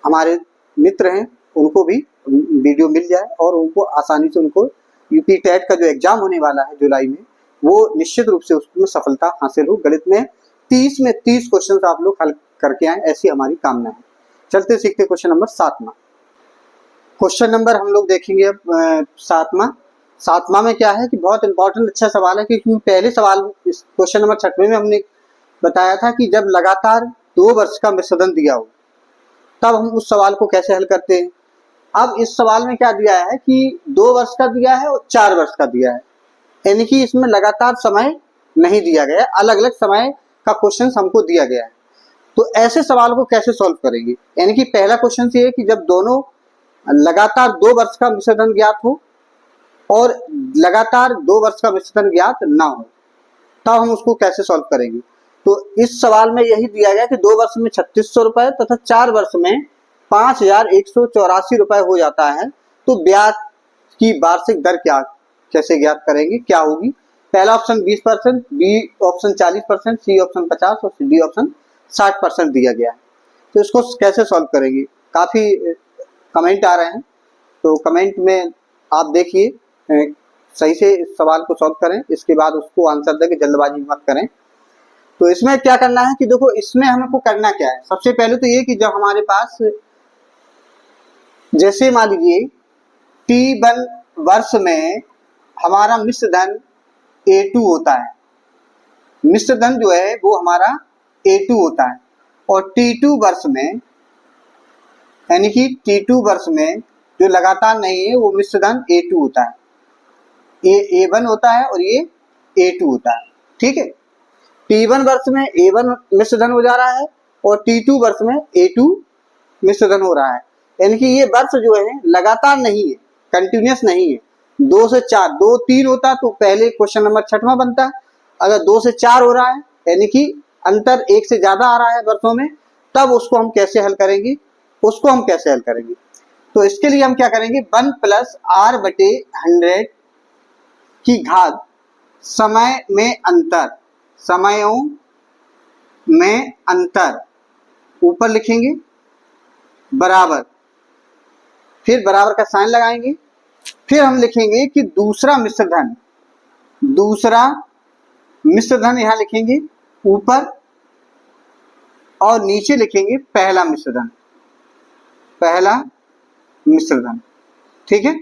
हमारे मित्र हैं उनको भी वीडियो मिल जाए और उनको आसानी से उनको यूपी टेट का जो एग्जाम होने वाला है जुलाई में, वो निश्चित रूप से उसमें सफलता हासिल हो। गणित में 30 में 30 क्वेश्चन आप लोग हल करके आए, ऐसी हमारी कामना है। चलते सीखते क्वेश्चन नंबर 7वां। क्वेश्चन नंबर हम लोग देखेंगे अब 7वां में क्या है कि बहुत इंपॉर्टेंट अच्छा सवाल है, क्योंकि पहले सवाल इस क्वेश्चन नंबर 6वें में हमने बताया था कि जब लगातार 2 वर्ष का मिश्रधन दिया हो तब हम उस सवाल को कैसे हल करते हैं। अब इस सवाल में क्या दिया है कि 2 वर्ष का दिया है और 4 वर्ष का दिया है, यानी कि इसमें लगातार समय नहीं दिया गया, अलग अलग समय का क्वेश्चन हमको दिया गया है। तो ऐसे सवाल को कैसे सॉल्व करेंगे, यानी कि पहला क्वेश्चन ये है कि जब दोनों लगातार 2 वर्ष का मिश्रधन ज्ञात हो और लगातार 2 वर्ष का मिश्रधन ज्ञात ना हो, तब हम उसको कैसे सॉल्व करेंगे। तो इस सवाल में यही दिया गया कि 2 वर्ष में 3600 रुपए तथा 4 वर्ष में 5184 रुपए हो जाता है। तो ब्याज की वार्षिक दर क्या कैसे ज्ञात करेंगे, क्या होगी। पहला option 20%, B option 40%, C option 50 और डी ऑप्शन 60% दिया गया है। तो इसको कैसे सॉल्व करेंगे, काफी कमेंट आ रहे हैं, तो कमेंट में आप देखिए, सही से इस सवाल को सॉल्व करें, इसके बाद उसको आंसर दें, जल्दबाजी मत करें। तो इसमें क्या करना है कि देखो, इसमें हमको करना क्या है। सबसे पहले तो ये कि जब हमारे पास, जैसे मान लीजिए T1 वर्ष में हमारा मिश्रधन A2 होता है, मिश्रधन जो है वो हमारा A2 होता है, और T2 वर्ष में, यानी कि T2 वर्ष में जो लगातार नहीं है वो मिश्रधन A2 होता है, ये A1 होता है और ये A2 होता है, ठीक है। T1 वर्ष में A1 मिश्रधन हो जा रहा है और T2 वर्ष में A2 मिश्रधन हो रहा है, यानी कि ये वर्ष जो है लगातार नहीं है, कंटिन्यूअस नहीं है। 2 से 4, 2 3 होता तो पहले क्वेश्चन नंबर 6वां बनता है। अगर 2 से 4 हो रहा है, यानी कि अंतर 1 से ज्यादा आ रहा है वर्षों में, तब उसको हम कैसे हल करेंगे, तो इसके लिए हम क्या करेंगे, 1 + r/100 की घात समय में अंतर, समयों में अंतर ऊपर लिखेंगे बराबर, फिर बराबर का साइन लगाएंगे, फिर हम लिखेंगे कि दूसरा मिश्रधन यहां लिखेंगे ऊपर, और नीचे लिखेंगे पहला मिश्रधन, ठीक है।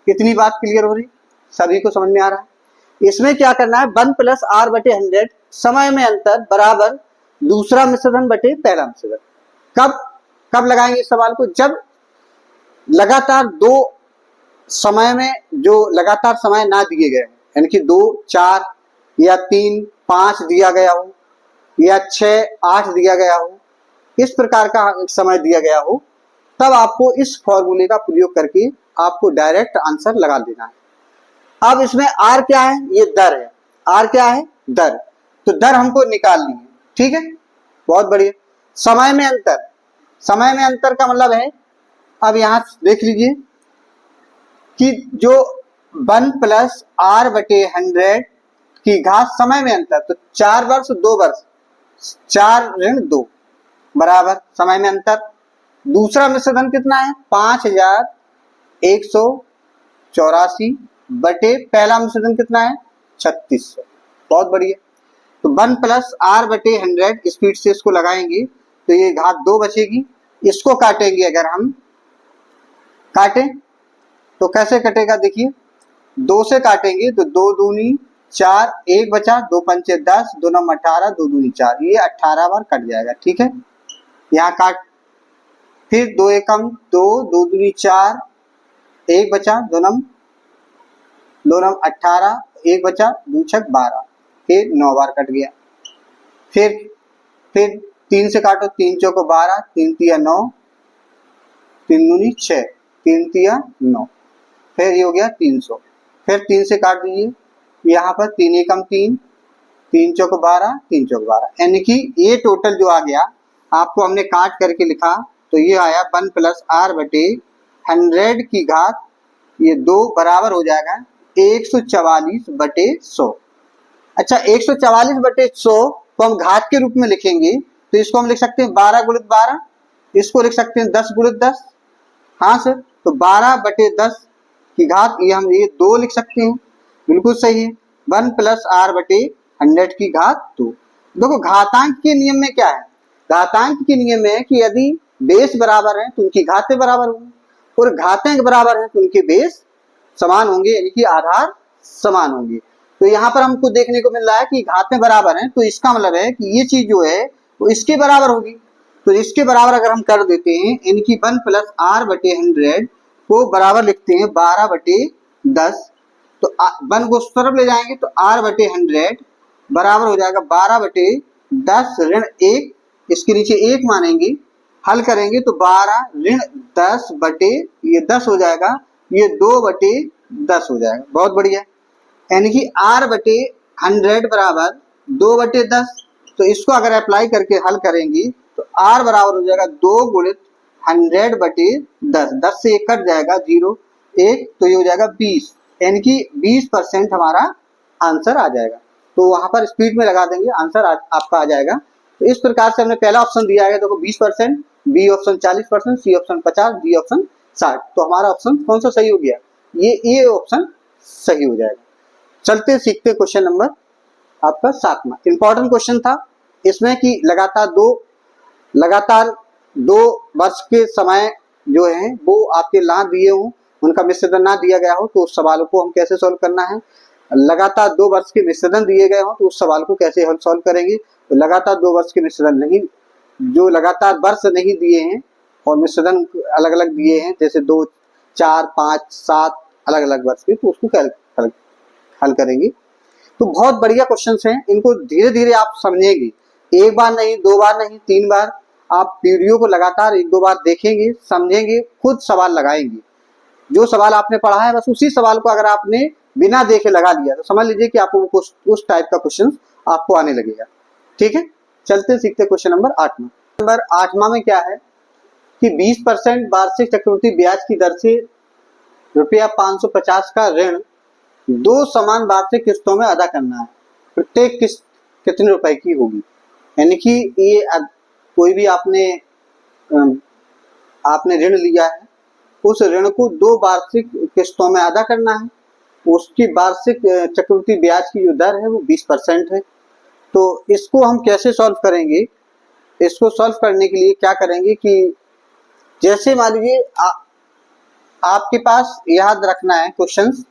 कितनी बात क्लियर हो रही, सभी को समझ में आ रहा है। इसमें क्या करना है, 1 + r/100 समय में अंतर बराबर दूसरा मिश्रधन बटे पहला मिश्रधन। कब लगाएंगे इस सवाल को, जब लगातार 2 समय में जो लगातार समय ना दिए गए, यानी कि 2 4 या 3 5 दिया गया हो, या 6 8 दिया गया हो, इस प्रकार का समय दिया गया हो, तब आपको इस फॉर्मूले का प्रयोग करके आपको डायरेक्ट आंसर लगा देना है। अब इसमें R क्या है, ये दर है, R क्या है, दर, तो दर हमको निकालनी है, ठीक है, बहुत बढ़िया। समय में अंतर का मतलब है, अब यहां देख लीजिए कि जो 1 + r/100 की घात समय में अंतर, तो 4 वर्ष 2 वर्ष, 4 ऋण 2 बराबर समय में अंतर। दूसरा मिश्रधन कितना है, 5184 बटे पहला मिश्रधन कितना है, 3600, बहुत बढ़िया। तो 1 + r/100 स्पीड से इसको लगाएंगे तो ये घात 2 बचेगी, इसको काटेंगे, अगर हम काटें तो कैसे कटेगा देखिए, 2 से काटेंगे तो 2 दूनी 4, 1 बचा, 2 पंचे 10, 2 नम 18, 2 दूनी 4, ये 18 बार कट जाएगा। ठीक है, यहाँ काट, फिर 2 एकम 2, 2 दूनी 4, 1 बचा, 2 नम 18, 1 बचा, 2 छक 12, फिर 9 बार कट गया। फिर 3 से काटो, 3 चौको 12, 3 तिया 9, 3 दूनी 6, 3 तिया 9, फिर ये हो गया 300। फिर 3 से काट दीजिए, यहाँ पर 3 एकम 3, 3 चौको 12, 3 चौको 12, यानी कि ये टोटल जो आ गया आपको हमने काट करके लिखा तो ये आया 1 प्लस आर बटे 100 की घात ये 2 बराबर हो जाएगा 144 बटे 100। अच्छा, 144 बटे 100 को हम घात के रूप में लिखेंगे तो इसको हम लिख सकते हैं 12 गुणित 12, इसको लिख सकते हैं 10 गुणित 10। हाँ सर, तो 12 बटे 10 की घात ये हम ये 2 लिख सकते हैं, बिल्कुल सही है। 1 प्लस आर बटे 100 की घात 2। देखो घातांक के नियम में क्या है, घातांक के नियम में कि यदि बेस बराबर है तो उनकी घातें बराबर होंगी और घातांक बराबर है तो उनके बेस समान होंगे, यानी कि आधार समान होंगे। तो यहाँ पर हमको देखने को मिल रहा है कि घातें बराबर हैं, तो इसका मतलब है कि ये चीज जो है वो इसके बराबर होगी। तो इसके बराबर अगर हम कर देते हैं, यानी कि 1 प्लस आर बटे 100 को बराबर लिखते हैं 12 बटे 10, तो 1 को उस तरफ ले जाएंगे तो आर बटे 100 बराबर हो जाएगा 12 बटे 10 ऋण 1, इसके नीचे 1 मानेंगे, हल करेंगे तो 12 ऋण 10 बटे ये 10 हो जाएगा, ये 2 बटे 10 हो जाएगा। बहुत बढ़िया, यानी कि आर बटे 100 बराबर 2 बटे 10। तो इसको अगर अप्लाई करके हल करेंगे तो आर बराबर हो जाएगा 2 गुणित 100 बटे 10, 10 से 1 कट जाएगा 0 1, तो ये हो जाएगा 20, यानी कि 20% हमारा आंसर आ जाएगा। तो वहां पर स्पीड में लगा देंगे, आंसर आपका आ जाएगा। तो इस प्रकार से हमने पहला ऑप्शन दिया है, देखो 20%, B option 40%, C option 50, D option 60। तो हमारा ऑप्शन कौन सा सही हो गया, ये ऑप्शन सही हो जाएगा। चलते सीखते क्वेश्चन नंबर आपका 7वां इंपॉर्टेंट क्वेश्चन था इसमें कि लगातार दो वर्ष के समय जो है वो आपके ना दिए हों, उनका मिश्रण ना दिया गया हो, तो उस सवाल को हम कैसे सॉल्व करना है। लगातार 2 वर्ष के मिश्रण दिए गए हो तो उस सवाल को कैसे हम सॉल्व करेंगे। तो लगातार 2 वर्ष के मिश्रण नहीं, जो लगातार वर्ष नहीं दिए हैं और मिश्रण अलग अलग दिए हैं, जैसे 2, 4, 5, 7 अलग अलग वर्ष के, तो उसको हल करेंगे। तो बहुत बढ़िया क्वेश्चंस हैं, इनको धीरे धीरे आप समझेंगे, एक बार नहीं, 2 बार नहीं, 3 बार आप वीडियो को लगातार 1-2 बार देखेंगे, समझेंगे, खुद सवाल लगाएंगे। जो सवाल आपने पढ़ा है बस उसी सवाल को अगर आपने बिना देखे लगा लिया तो समझ लीजिए कि आपको उस टाइप का क्वेश्चन आपको आने लगेगा। ठीक है, चलते सीखते क्वेश्चन नंबर 8वां। नंबर 8वां में क्या है कि 20% वार्षिक चक्रवृद्धि ब्याज की दर से रुपया 550 का ऋण 2 समान वार्षिक किस्तों में अदा करना है। प्रत्येक किस्त कितने रुपए की होगी, यानी कि ये कोई भी आपने ऋण लिया है, उस ऋण को 2 वार्षिक किस्तों में अदा करना है, उसकी वार्षिक चक्रवृद्धि ब्याज की जो दर है वो 20% है। तो इसको हम कैसे सॉल्व करेंगे, इसको सॉल्व करने के लिए क्या करेंगे कि जैसे मान लीजिए आपके पास याद रखना है क्वेश्चंस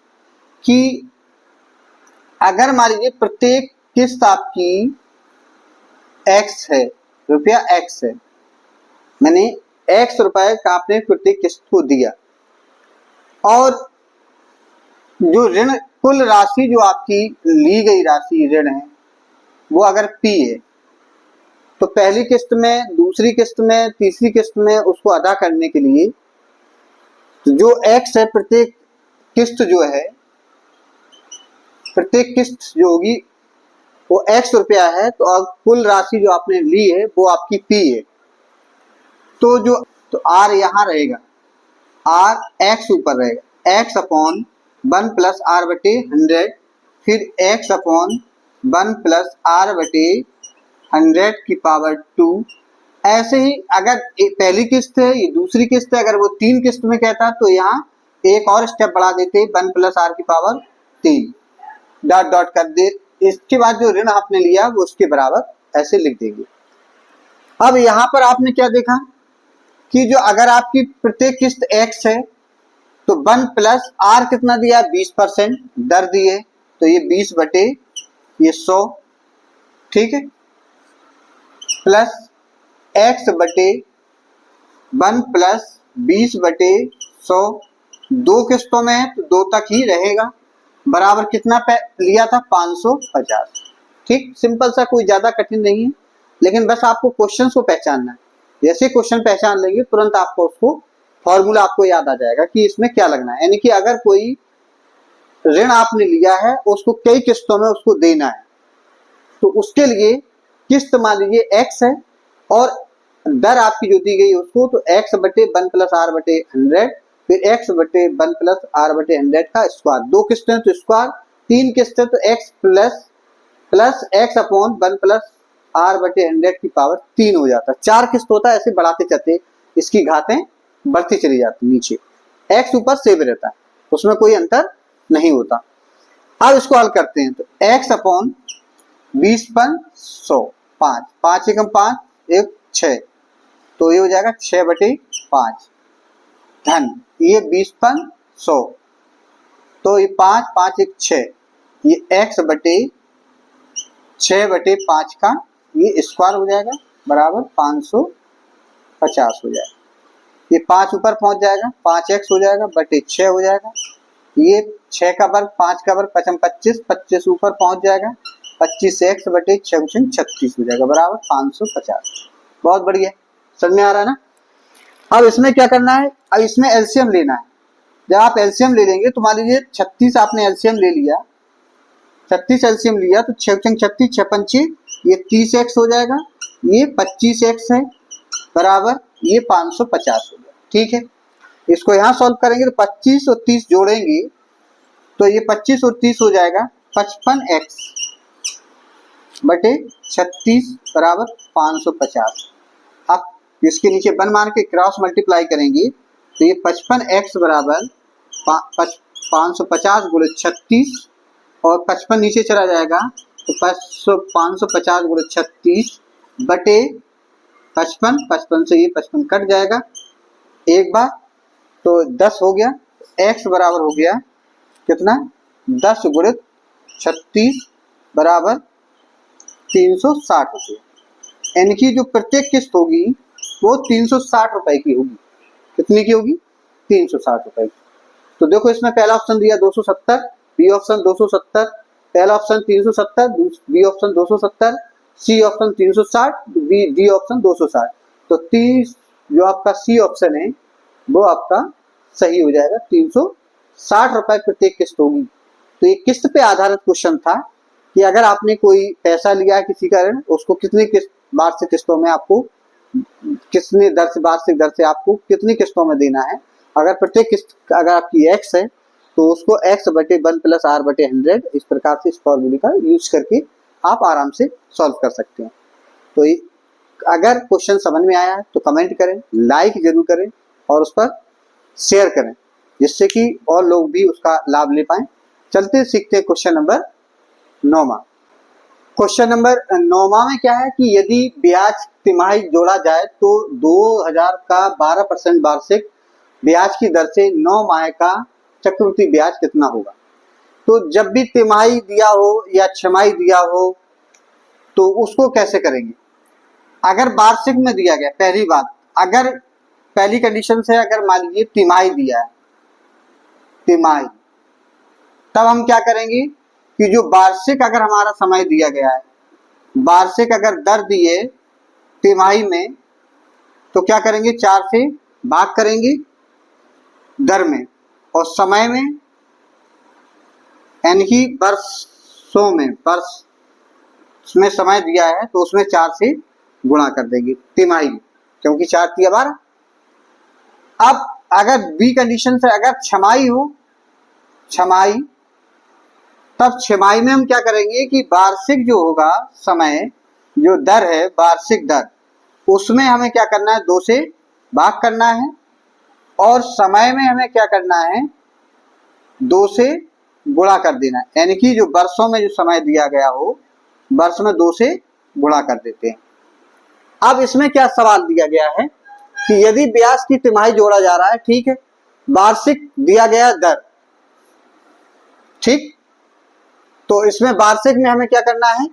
कि अगर मान लीजिए प्रत्येक किस्त आपकी x है, रुपया x है, मैंने x रुपए का आपने प्रत्येक किस्त को दिया, और जो ऋण कुल राशि जो आपकी ली गई राशि ऋण है वो अगर p है, तो पहली किस्त में, दूसरी किस्त में, तीसरी किस्त में उसको अदा करने के लिए जो x है, प्रत्येक किस्त जो है, प्रत्येक किस्त जो होगी वो x रुपया है, तो अब कुल राशि जो आपने ली है वो आपकी p है। तो r यहाँ रहेगा, r x ऊपर रहेगा, x अपॉन 1 प्लस आर बटे 100, फिर x अपॉन 1 प्लस आर बटे 100 की पावर 2। ऐसे ही अगर पहली किस्त है, ये दूसरी किस्त है, अगर वो 3 किस्त में कहता तो यहाँ एक और स्टेप बढ़ा देते, 1 प्लस आर की पावर 3 डॉट डॉट कर दे। इसके बाद जो ऋण आपने लिया वो उसके बराबर ऐसे लिख देंगे। अब यहाँ पर आपने क्या देखा कि जो अगर आपकी प्रत्येक किस्त x है तो 1 प्लस आर कितना दिया, 20% दर दिए, तो ये 20 बटे ये 100, ठीक है, प्लस एक्स बटे 1 प्लस 20 बटे 100, दो किस्तों में है तो दो तक ही रहेगा, बराबर कितना लिया था, 550। ठीक, सिंपल सा, कोई ज्यादा कठिन नहीं है, लेकिन बस आपको क्वेश्चंस को पहचानना है। जैसे क्वेश्चन पहचान लेंगे तुरंत आपको उसको फॉर्मूला आपको याद आ जाएगा कि इसमें क्या लगना है। यानी कि अगर कोई ऋण आपने लिया है उसको कई किस्तों में उसको देना है, तो उसके लिए किस्त मान लीजिए x है और दर आपकी जो दी गई उसको, तो x बटे 1 प्लस आर बटे 100, फिर x बटे 1 प्लस आर बटे 100 का स्क्वायर, दो किस्तें तो स्क्वायर, तीन किस्तें तो x plus x upon 1 plus R बटे 100 की पावर 3 हो जाता है। चार किस्त होता है, ऐसे बढ़ाते चलते इसकी घातें बढ़ती चली जाती नीचे, x ऊपर सेव रहता है, उसमें कोई अंतर नहीं होता। अब इसको हल करते हैं, तो x अपॉन 20 पर 100, 5, 5 एकम 5, 1 6, तो ये हो जाएगा 6 बटे 5 धन ये 20 पर 100, तो ये 5, 5 1 6, ये x बटे 6 बटे 5 का ये स्क्वायर हो जाएगा, बराबर 550 हो जाएगा। ये 5 ऊपर पहुंच जाएगा, 5x हो जाएगा बटे 6 हो जाएगा, ये 6 का वर्ग 5 का वर्ग 5 25, 25 ऊपर पहुंच जाएगा, 25x बटे 6 36 हो जाएगा, बराबर 550। बहुत बढ़िया, समझ में आ रहा है ना। अब इसमें क्या करना है, अब इसमें एलसीएम लेना है। जब आप एलसीएम ले लेंगे तो मान लीजिए 36 आपने एलसीएम ले लिया, 36 एलसीएम लिया तो 6 36, 6 पंचे ये 30x हो जाएगा, ये 25x है, बराबर ये 550 हो जाएगा। ठीक है, इसको यहाँ सॉल्व करेंगे तो 25 और 30 जोड़ेंगे तो ये 25 और 30 हो जाएगा 55x बटे 36 बराबर 550। अब इसके नीचे 1 मान के क्रॉस मल्टीप्लाई करेंगे तो ये 55x बराबर 550 गुणे 36 और 55 नीचे चला जाएगा तो 550 गुणे 36 बटे 55, 55 से ये 55 कट जाएगा एक बार, तो 10 हो गया, x बराबर हो गया कितना, 10 गुणे 36 बराबर 360 रुपये। इनकी जो प्रत्येक किस्त होगी वो 360 रुपए की होगी। कितनी की होगी, 360 रुपए की। तो देखो इसमें पहला ऑप्शन दिया 270, बी ऑप्शन 270, पहला option 370, B option 270, C option 360, D option 260। तो 30 जो आपका सी ऑप्शन है वो आपका सही हो जाएगा, 360 रुपए प्रत्येक किस्त होगी। तो ये किस्त पे आधारित क्वेश्चन था कि अगर आपने कोई पैसा लिया है किसी का ऋण, उसको कितनी किस्त वार्षिक किस्तों में आपको कितनी दर से, वार्षिक दर से आपको कितनी किस्तों में देना है। अगर प्रत्येक किस्त अगर आपकी x है तो उसको x बटे 1 प्लस आर बटे 100, इस प्रकार से इस फॉर्मूले का यूज करके आप आराम से सॉल्व कर सकते हैं। तो अगर क्वेश्चन समझ में आया है तो कमेंट करें, लाइक जरूर करें और उस पर शेयर करें, जिससे कि और लोग भी उसका लाभ ले पाए। चलते सीखते हैं क्वेश्चन नंबर 9। क्वेश्चन नंबर 9 में क्या है कि यदि ब्याज तिमाही जोड़ा जाए तो 2000 का 12% वार्षिक ब्याज की दर से 9 माह का चक्रवृद्धि ब्याज कितना होगा। तो जब भी तिमाही दिया हो या छमाही दिया हो तो उसको कैसे करेंगे। अगर वार्षिक में दिया गया, पहली बात, अगर पहली कंडीशन से अगर मान लीजिए तिमाही दिया है, तिमाही, तब हम क्या करेंगे कि जो वार्षिक अगर हमारा समय दिया गया है, वार्षिक अगर दर दिए तिमाही में, तो क्या करेंगे, 4 से भाग करेंगे दर में और समय में, यानी कि वर्षों में, वर्ष में समय दिया है तो उसमें 4 से गुणा कर देंगे तिमाही, क्योंकि 4 तिया 12। अब अगर बी कंडीशन से अगर छमाही हो, छमाही, तब छमाही में हम क्या करेंगे कि वार्षिक जो होगा समय, जो दर है वार्षिक दर, उसमें हमें क्या करना है, 2 से भाग करना है और समय में हमें क्या करना है, 2 से गुणा कर देना है। यानी कि जो वर्षों में जो समय दिया गया हो, वर्ष में 2 से गुणा कर देते हैं। अब इसमें क्या सवाल दिया गया है कि यदि ब्याज की तिमाही जोड़ा जा रहा है, ठीक है, वार्षिक दिया गया दर, ठीक। तो इसमें वार्षिक में हमें क्या करना है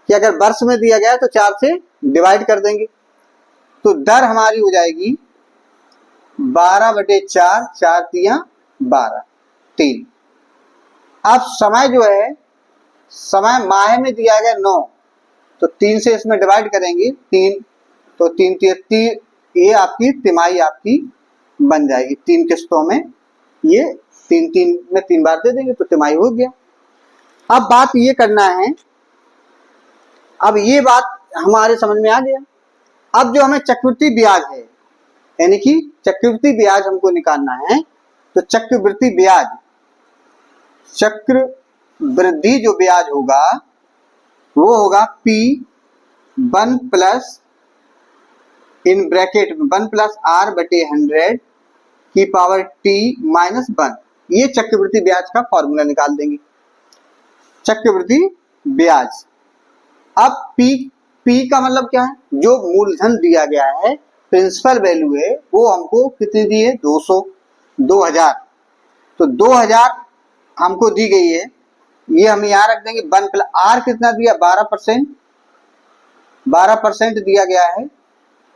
कि अगर वर्ष में दिया गया है तो 4 से डिवाइड कर देंगे, तो दर हमारी हो जाएगी 12/4, 4 तिया 12, 3। अब समय जो है, समय माह में दिया गया 9, तो 3 से इसमें डिवाइड करेंगे 3, तो 3 तिया 3, ये आपकी तिमाही आपकी बन जाएगी। 3 किस्तों में ये 3 में 3 बार दे देंगे तो तिमाही हो गया। अब बात ये करना है, अब ये बात हमारे समझ में आ गया। अब जो हमें चक्रवृद्धि ब्याज है, यानी कि चक्रवृद्धि ब्याज हमको निकालना है, तो चक्रवृद्धि ब्याज, चक्रवृद्धि जो ब्याज होगा वो होगा P1 प्लस इन ब्रैकेट में 1 प्लस R/100 की पावर T माइनस 1। ये चक्रवृद्धि ब्याज का फॉर्मूला निकाल देंगे, चक्रवृद्धि ब्याज। अब P का मतलब क्या है, जो मूलधन दिया गया है, प्रिंसिपल वैल्यू है, वो हमको कितनी दी है, 2000। तो 2000 हमको दी गई है, ये हम यहाँ रख देंगे। 1 प्लस R कितना दिया, 12%, 12% दिया गया है,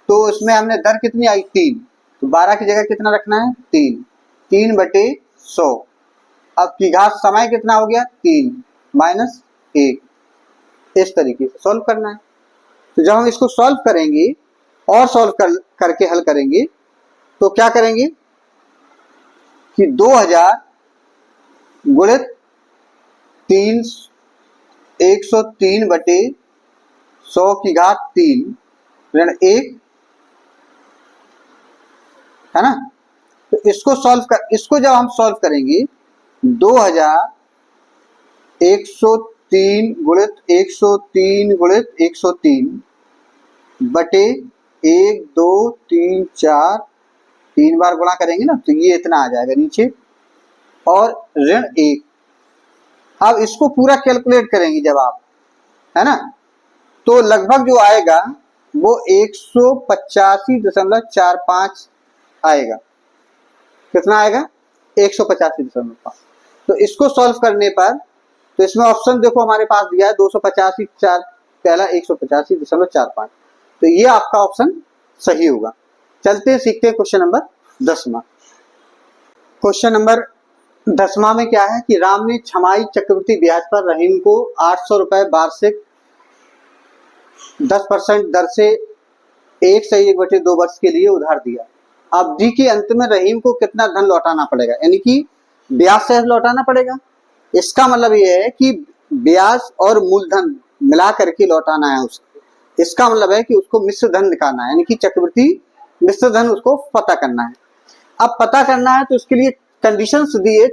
तो इसमें हमने दर कितनी आई, 3, तो 12 की जगह कितना रखना है, 3/100। अब की घात समय कितना हो गया, 3 माइनस 1। इस तरीके से सॉल्व करना है। तो जब हम इसको सॉल्व करेंगे और सॉल्व करके हल करेंगे, तो क्या करेंगे कि 2000 गुणित 3, 103/100 की घात 3 ऋण 1 है ना। तो इसको जब हम सॉल्व करेंगे, 2103 गुणित 103 गुणित 103 बटे 1 2 3 4, 3 बार गुणा करेंगे ना, तो ये इतना आ जाएगा नीचे, और ऋण 1। अब इसको पूरा कैलकुलेट करेंगे जब आप, है ना, तो लगभग जो आएगा वो 185.45 आएगा। कितना आएगा, 185.5। तो इसको सॉल्व करने पर, तो इसमें ऑप्शन देखो हमारे पास दिया है 285, पहला 185.45, तो ये आपका ऑप्शन सही होगा। चलते सीखते हैं क्वेश्चन नंबर 10वां। क्वेश्चन नंबर 10वां में क्या है कि राम ने छमाही चक्रवृद्धि ब्याज पर रहीम को 800 रुपए वार्षिक 10% दर से 1/1/2 वर्ष के लिए उधार दिया। अवधि के अंत में रहीम को कितना धन लौटाना पड़ेगा, यानी कि ब्याज सहित लौटाना पड़ेगा। इसका मतलब ये है कि ब्याज और मूलधन मिला करके लौटाना है उसको। इसका मतलब है कि उसको मिश्र धन निकालना है, यानी कि चक्रवृद्धि मिश्र धन उसको पता करना है। अब पता करना है तो इसके लिए कंडीशंस दिए,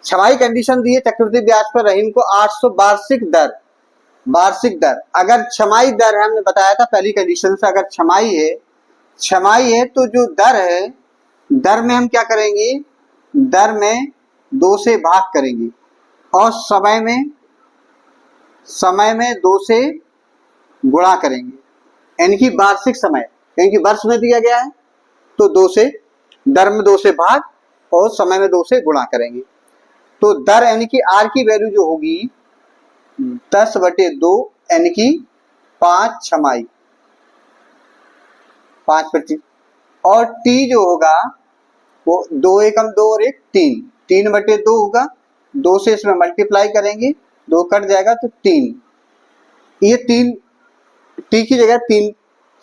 छमाही कंडीशन दिए, चक्रवृद्धि ब्याज पर रहीम को 800 वार्षिक दर। अगर छमाही दर है, हमने बताया था पहली कंडीशन से, अगर छमाही है तो जो दर है, दर में हम क्या करेंगे, दर में 2 से भाग करेंगे, और समय में 2 से गुणा करेंगे, यानी कि वार्षिक समय, क्योंकि वर्ष में दिया गया है, तो 2 से, दर में 2 से भाग और समय में 2 से गुणा करेंगे। तो दर यानी कि आर की वैल्यू जो होगी 10/2, यानी कि 5 छमाही, 5%, और टी जो होगा वो 2 एकम 2 और 1 3, 3/2 होगा। 2 से इसमें मल्टीप्लाई करेंगे, 2 कट जाएगा तो 3, ये 3 टी की जगह 3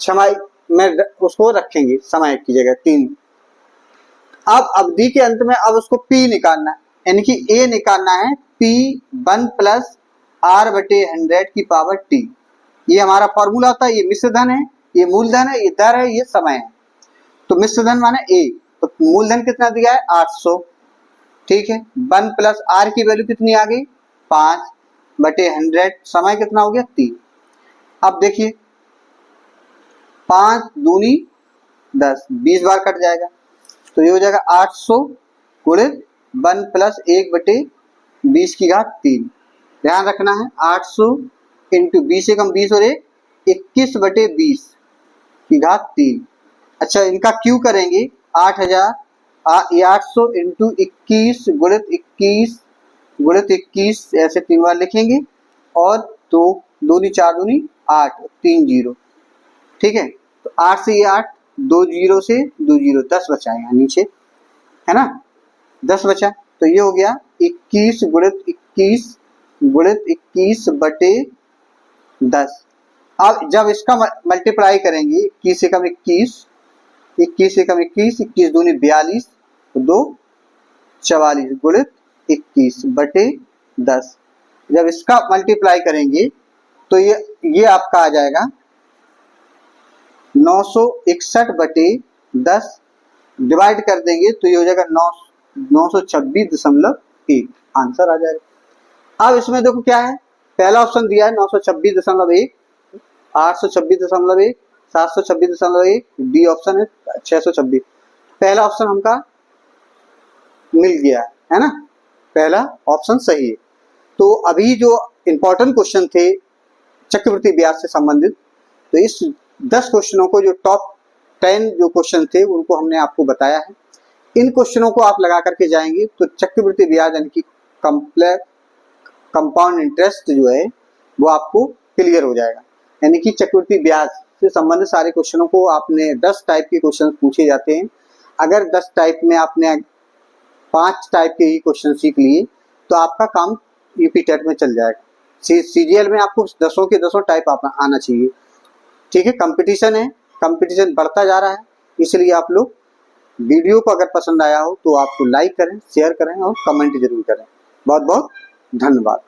छमाही में उसको रखेंगे, समय की जगह 3। अब अवधि के अंत में अब उसको पी निकालना है, यानी कि ए निकालना है, P1 प्लस R/100 की पावर T। ये हमारा फॉर्मूला होता है। ये मिश्र धन है, ये मूलधन है, ये दर है, ये समय है। तो मिश्र धन माने ए, तो मूलधन कितना दिया है, 800, ठीक है। 1 प्लस R की वैल्यू कितनी आ गई, 5/100, समय कितना हो गया, 3। अब देखिए 5 दूनी 10, 20 बार कट जाएगा, तो ये हो जाएगा 800 गुणित 1 प्लस 1/20 की घात 3। ध्यान रखना है 800 इंटू 20 एकम 20 और 1 21/20 की घात 3। अच्छा, इनका क्यू करेंगे 8000 ये 800 इंटू 21 गुणित 21 ऐसे 3 बार लिखेंगे और 2 दूनी 4 दूनी 8 3 जीरो, ठीक है। तो 8 से ये 8, 2 जीरो से 2 जीरो 10 बचा यहाँ नीचे, है ना, 10 बचा। तो ये हो गया 21 गुणित 21 बटे 10। अब जब इसका मल्टीप्लाई करेंगे 21 से कम 21, 21 से कम 21, 21 दूनी 42, 2 44 गुणित 21 बटे 10। जब इसका मल्टीप्लाई करेंगे तो ये आपका आ जाएगा 961 बटे 10, डिवाइड कर देंगे तो ये हो जाएगा 926.1 आंसर आ जाएगा। अब इसमें देखो क्या है, पहला ऑप्शन दिया है 926.1, 826.1, 726.1, डी ऑप्शन है 626। पहला ऑप्शन हमका मिल गया है ना, पहला ऑप्शन सही है। तो अभी जो इंपॉर्टेंट क्वेश्चन थे चक्रवृद्धि ब्याज से संबंधित, तो इस 10 क्वेश्चनों को, जो टॉप 10 जो क्वेश्चन थे उनको हमने आपको बताया है। इन क्वेश्चनों को आप लगा करके जाएंगे तो चक्रवृद्धि ब्याज यानी कि कंपाउंड इंटरेस्ट जो है वो आपको क्लियर हो जाएगा। यानी कि चक्रवृद्धि ब्याज से संबंधित सारे क्वेश्चनों को आपने 10 टाइप के क्वेश्चन पूछे जाते हैं। अगर 10 टाइप में आपने 5 टाइप के ही क्वेश्चन सीख लिए तो आपका काम यूपी टेट में चल जाएगा। सीजीएल में आपको 10 के 10 टाइप आना चाहिए, ठीक है। कंपटीशन है, कंपटीशन बढ़ता जा रहा है, इसलिए आप लोग वीडियो को अगर पसंद आया हो तो आपको लाइक करें, शेयर करें और कमेंट जरूर करें। बहुत बहुत धन्यवाद।